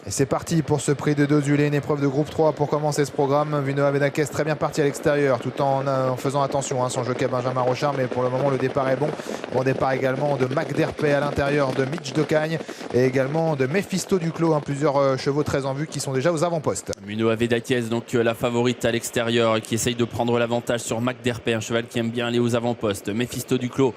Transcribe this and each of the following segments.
Et c'est parti pour ce prix de Dozulé, une épreuve de groupe 3 pour commencer ce programme. Munoa Vedakez très bien parti à l'extérieur tout en faisant attention son jockey Benjamin Rochard, mais pour le moment le départ est bon. Bon départ également de Mac Derpay à l'intérieur, de Mitch Docagne et également de Mephisto Duclos, plusieurs chevaux très en vue qui sont déjà aux avant-postes. Munoa Vedakez, donc la favorite à l'extérieur, qui essaye de prendre l'avantage sur Mac Derpay, un cheval qui aime bien aller aux avant-postes. Mephisto Duclos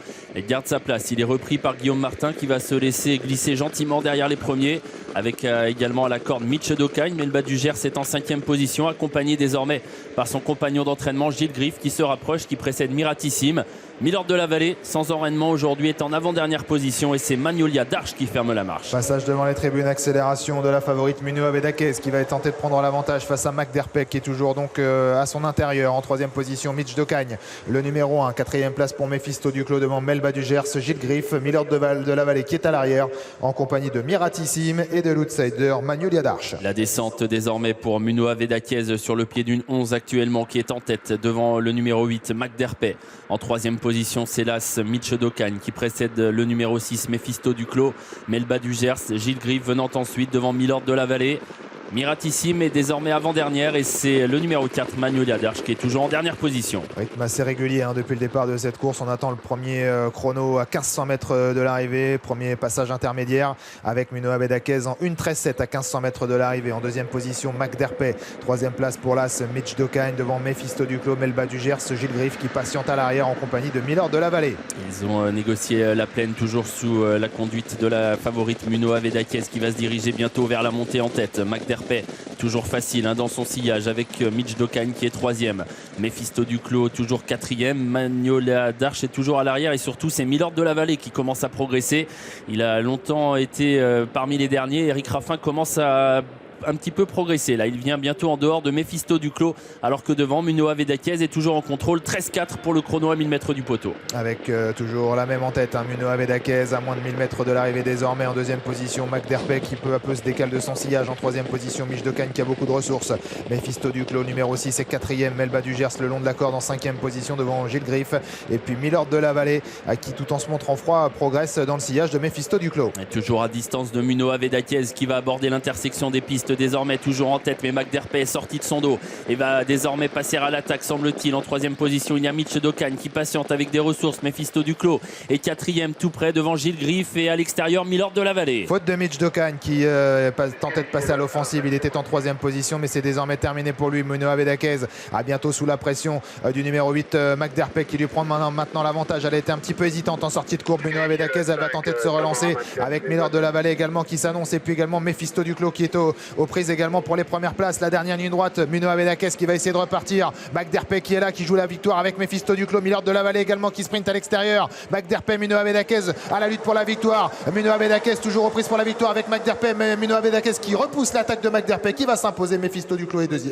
garde sa place, il est repris par Guillaume Martin qui va se laisser glisser gentiment derrière les premiers, avec également à la corde Mitch Docagne, mais le bas du Gers est en 5e position, accompagné désormais par son compagnon d'entraînement Gilles Griff qui se rapproche, qui précède Miratissime. Milord de la Vallée, sans enraînement aujourd'hui, est en avant-dernière position et c'est Magnolia d'Arche qui ferme la marche. Passage devant les tribunes, accélération de la favorite Munoa Vedakez qui va tenter de prendre l'avantage face à Mac Derpay qui est toujours donc à son intérieur. En 3e position, Mitch Docagne, le numéro 1. 4e place pour Mephisto Duclos devant Melba du Gers, Gilles Griff, Milord de la Vallée qui est à l'arrière en compagnie de Miratissime et de l'outsider Magnolia d'Arche. La descente désormais pour Munoa Vedakez sur le pied d'une 11 actuellement qui est en tête devant le numéro 8 Mac Derpay. En 3e position, c'est l'as Mitch Docagne qui précède le numéro 6 Mephisto Duclos, Melba du Gers, Gilles Griff venant ensuite devant Milord de la Vallée. Miratissime est désormais avant-dernière et c'est le numéro 4 Magnolia d'Arche qui est toujours en dernière position. Rythme assez régulier depuis le départ de cette course. On attend le premier chrono à 1500 mètres de l'arrivée. Premier passage intermédiaire avec Munoa Vedakez en 1:13.7 à 1500 mètres de l'arrivée. En 2e position, Mac Derpay. 3e place pour l'as Mitch Docagne devant Mephisto Duclos, Melba du Gers, Gilles Griff qui patiente à l'arrière en compagnie de Milord de la Vallée. Ils ont négocié la plaine toujours sous la conduite de la favorite Munoa Vedakez qui va se diriger bientôt vers la montée en tête. Mac Derpay toujours facile dans son sillage avec Mitch Docagne qui est 3e. Mephisto Duclos toujours 4e. Magnolia d'Arche est toujours à l'arrière et surtout c'est Milord de la Vallée qui commence à progresser. Il a longtemps été parmi les derniers. Eric Raffin commence à un petit peu progressé. Là, il vient bientôt en dehors de Mephisto Duclos alors que devant Munoa Vedakez est toujours en contrôle. 13-4 pour le chrono à 1000 mètres du poteau. Avec toujours la même en tête, Munoa Vedakez à moins de 1000 mètres de l'arrivée désormais. En 2e position, Mac Derpay qui peu à peu se décale de son sillage. En 3e position, Mitch Docagne qui a beaucoup de ressources. Mephisto Duclos numéro 6 est 4e. Melba du Gers le long de la corde en 5e position devant Gilles Griff. Et puis Milord de la Vallée qui tout en se montrant froid progresse dans le sillage de Mephisto Duclos. Et toujours à distance de Munoa Vedakez qui va aborder l'intersection des pistes désormais toujours en tête, mais Mac Derpay est sorti de son dos et va désormais passer à l'attaque semble-t-il. En 3e position il y a Mitch Docagne qui patiente avec des ressources. Mephisto Duclos est 4e tout près devant Gilles Griff et à l'extérieur Milord de la Vallée. Faute de Mitch Docagne qui tentait de passer à l'offensive. Il était en 3e position mais c'est désormais terminé pour lui. Munoa Vedakez à bientôt sous la pression du numéro 8 Mac Derpay qui lui prend maintenant l'avantage. Elle a été un petit peu hésitante en sortie de courbe. Munoa Vedakez elle va tenter de se relancer avec Milord de la Vallée également qui s'annonce et puis également Mephisto Duclos qui est aux prises également pour les premières places. La dernière ligne droite, Munoa Vedakez qui va essayer de repartir. Mac Derpay qui est là, qui joue la victoire avec Mephisto Duclos. Milord de la Vallée également qui sprint à l'extérieur. Mac Derpay, Munoa Vedakez à la lutte pour la victoire. Munoa Vedakez toujours aux prises pour la victoire avec Mac Derpay, mais Munoa Vedakez qui repousse l'attaque de Mac Derpay qui va s'imposer. Mephisto Duclos est deuxième.